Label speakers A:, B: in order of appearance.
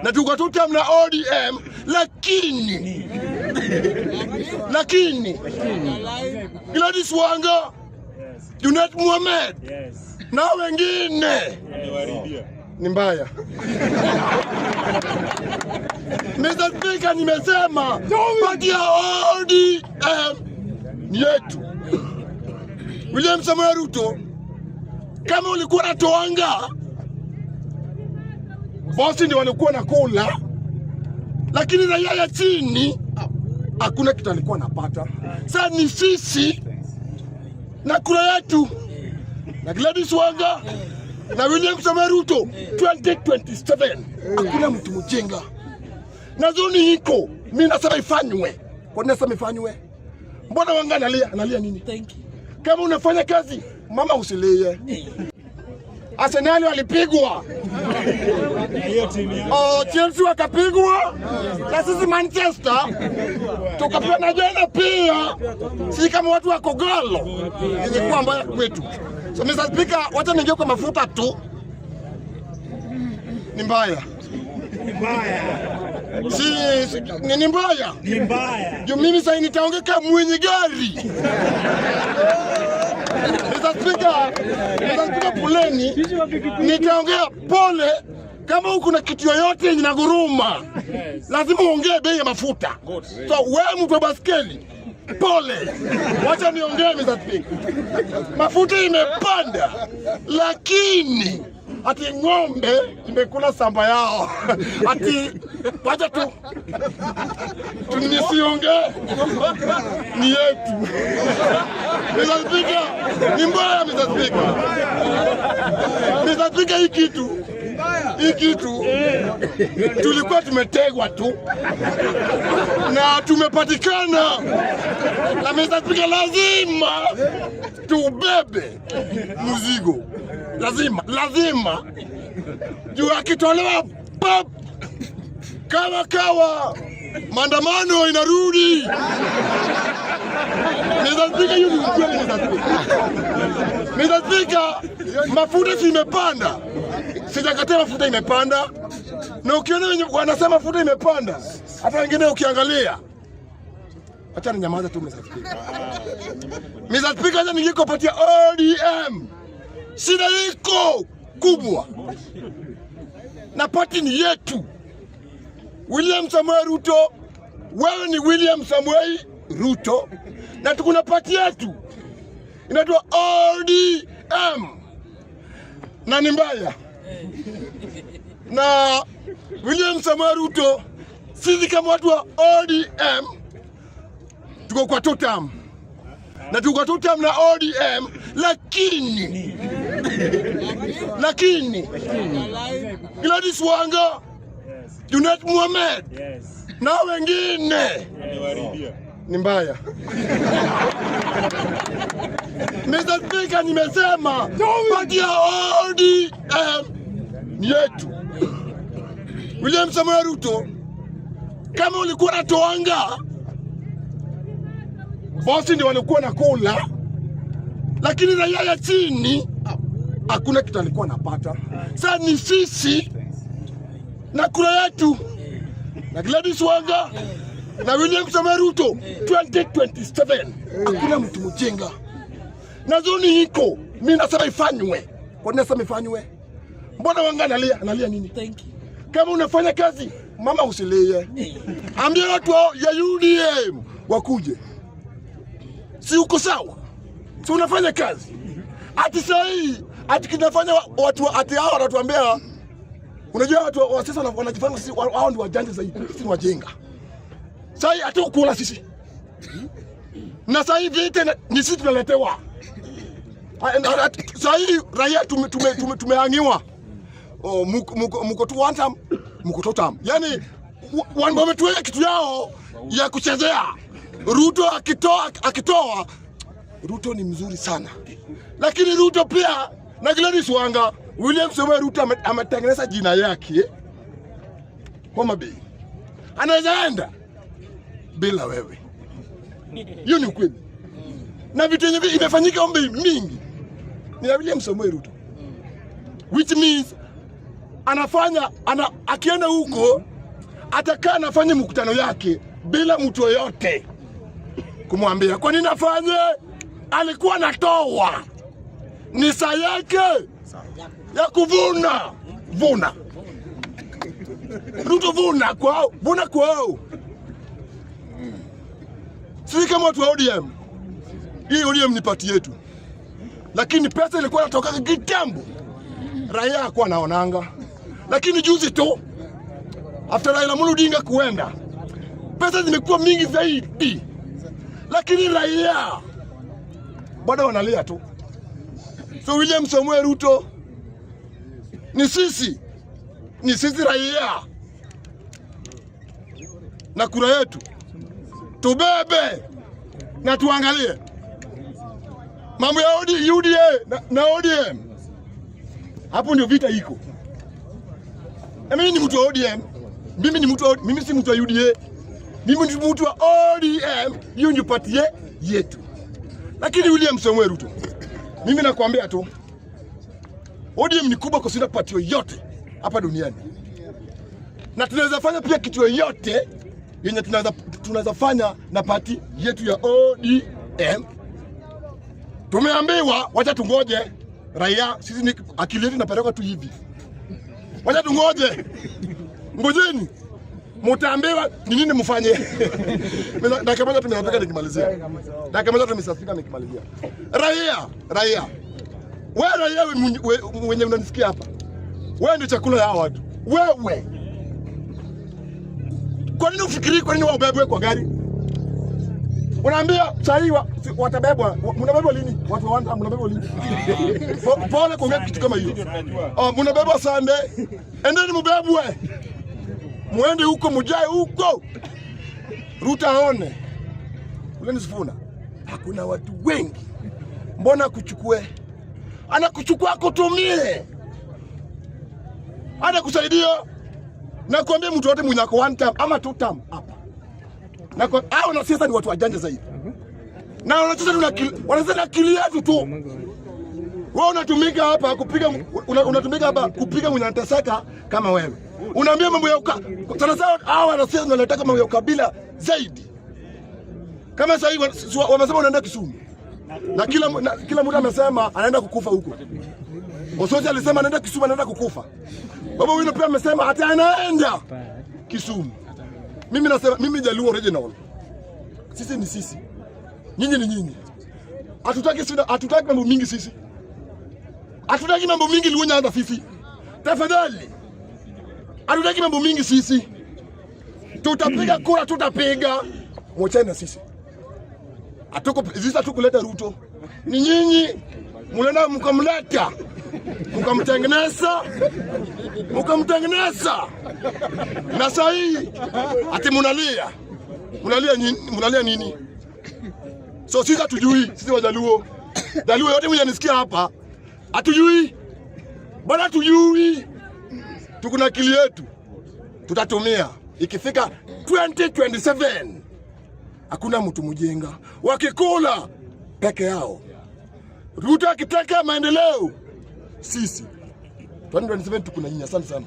A: na tukatuta mna ODM, lakini Gladys Wanga, Junet Mohamed na wengine ni mbaya. Mr. Speaker, nimesema party ya ODM ni yetu. William Samoei Ruto, kama ulikuwa na toanga, bosi ndio walikuwa na kula, lakini raia ya chini hakuna kitu alikuwa anapata. Sasa ni sisi na kula yetu na Gladys Wanga na William Samoei Ruto 2027. Hakuna mtu mjenga. Na zoni hiko, mimi nasema ifanywe. Kwa nini nasema ifanywe? Mbona Wanga analia nini?
B: Thank you.
A: Kama unafanya kazi, mama usilie. Arsenal walipigwa. Chelsea wakapigwa. Na sisi Manchester tukapewa na jana pia. Si kama watu wa Kogalo. Ilikuwa mbaya kwetu. So Mr. Speaker, wacha ningie kwa mafuta tu. Ni mbaya. Ni mbaya. Juu mimi sasa nitaongeka mwenye gari. Mr. Speaker, puleni, nitaongea pole. Kama uko na kitu yoyote yenye inaguruma, lazima uongee bei ya mafuta. So wewe mtu wa baskeli, pole. Wacha niongee Mr. Speaker. Mafuta imepanda, lakini ati ng'ombe imekula samba yao. Ati wacha tu nisiongee, ni yetu. Mr. Speaker, ni mbaya Mr. Speaker. Mr. Speaker, hii kitu tulikuwa tumetegwa tu na tumepatikana. Na Mr. Speaker, lazima tubebe mzigo. Lazima juu akitolewa pap kawa maandamano inarudi. Mr. Speaker, hiyo ni ukweli Mr. Speaker, mafuta imepanda. Sijakataa mafuta imepanda. Na ukiona wenye wanasema mafuta imepanda, hata wengine ukiangalia, acha ninyamaza tu Mr. Speaker. Mr. Speaker, acha ningeko patia ODM. Shida iko kubwa. Na party ni yetu. William Samoei Ruto, wewe ni William Samoei Ruto. Na tukuna party yetu inaitwa ODM. Na ni mbaya. Na William Samoei Ruto, sisi kama watu wa ODM tuko kwa totam. Na tuko totam na ODM, lakini Gladys Wanga, Junet Mohamed na wengine ni mbaya. Mr. Speaker, nimesema party ya ODM ni yetu. William Samoei Ruto, kama ulikuwa na toanga, bosi ndio walikuwa na kula, lakini raia ya chini hakuna kitu alikuwa anapata. Sasa ni sisi na kula yetu na Gladys Wanga na William Samoei Ruto 2027. Hakuna mtu mjenga. Na zoni hiko, mimi nasema ifanywe. Kwa nini nasema ifanywe? Mbona Wanga analia nini?
B: Thank you.
A: Kama unafanya kazi, mama usilie. Ambia watu ya UDM wakuje. Si uko sawa? Si unafanya kazi? Ati sahi, ati kinafanya watu ati hao wanatuambia, unajua watu wa sasa wanajifanya sisi hao ndio wajanja zaidi, sisi ni wajenga. Sahi ati ukula sisi. Na sahi vite ni sisi tunaletewa. Sahi raia tumehangiwa. Muko tu one time, muko totam. Yani wametuweka kitu yao ya kuchezea. Ruto akitoa Ruto ni mzuri sana. Lakini Ruto pia na Gladys Wanga, William Samoei Ruto ametengeneza jina yake Homa Bay. Anaweza enda bila wewe. Hiyo ni ukweli. Na vitu yenye imefanyika Homa Bay mingi ni ya William Samoei Ruto. Which means akienda huko atakaa anafanya mkutano yake bila mtu yoyote kumwambia kwa nini afanye. Alikuwa anatoa ni saa yake ya kuvuna. Ruto vuna kwao. Sisi kama watu wa ODM, hii ODM ni party yetu, lakini pesa ilikuwa inatoka kitambo, raia hakuwa anaonanga. Lakini juzi tu after Raila Amolo Odinga kuenda, pesa zimekuwa mingi zaidi, lakini raia bado wanalia tu. So William Samoei Ruto, ni sisi raia na kura yetu, tubebe na tuangalie mambo ya UDA na ODM. Hapo ndio vita iko. Mimi ni mtu wa ODM, mimi si mtu wa UDA, mimi ni mtu wa ODM. Hiyo ndio party yetu. Lakini William Samoei Ruto, mimi nakwambia tu, ODM ni kubwa kushinda party yoyote hapa duniani, na tunaweza fanya pia kitu yoyote yenye tunaweza fanya na party yetu ya ODM. Tumeambiwa wacha tungoje raia, sisi ni akili yetu inapeleka tu hivi. Wacha tungoje. Ngojeni. Mtaambiwa ni nini mfanye. Dakika moja tumefika nikimalizia. Dakika moja tumesafika nikimalizia. Raia. Wewe raia mwenye unanisikia hapa. Wewe ndio chakula ya watu. Wewe. Kwa nini ufikiri kwa nini wabebwe kwa gari? Unaambia sahi watabebwa. Mnabebwa lini? Watu wa Wanda mnabebwa lini? Pole kwa kitu kama hiyo. Mnabebwa Sunday. Endeni mbebwe. Muende huko, mujae huko. Ruto aone. Ule nisifuna. Hakuna watu wengi. Mbona kuchukue? Anakuchukua kutumie. Ana kusaidia. Na kuambia mtu wote mwenye ako 1 term ama 2 term hapa. Na kwa na siasa ni watu wajanja zaidi. Na wanacheza akili yetu tu. Wewe unatumika hapa kupiga mwenye anateseka kama wewe. Unaambia mambo ya sana hawa wanasiasa wanataka mambo ya ukabila zaidi. Kama sasa hivi wamesema unaenda Kisumu. Na kila mtu amesema anaenda kukufa huko. Osoti alisema anaenda Kisumu, anaenda kukufa. Baba Wino pia amesema hata anaenda Kisumu. Mimi nasema mimi Jaluo original. Sisi ni sisi. Nyinyi ni nyinyi. Hatutaki mambo mingi sisi. Hatutaki mambo mingi Luo Nyanza sisi. Tafadhali. Hatutaki mambo mingi sisi. Tutapiga kura, tutapiga. Mwachane sisi. Hatukuleta Ruto. Ni nyinyi mlenda mkamleta. Mkamtengeneza. Na sasa hii ati mnalia nini? So sisi hatujui, sisi Wajaluo. Jaluo yote mwenye nisikia hapa hatujui. Bwana hatujui. Tuko na akili yetu. Tutatumia ikifika 2027. Hakuna mtu mjenga. Wakikula peke yao. Ruto akitaka maendeleo, sisi 2027 tuko na nyinyi. Asante sana.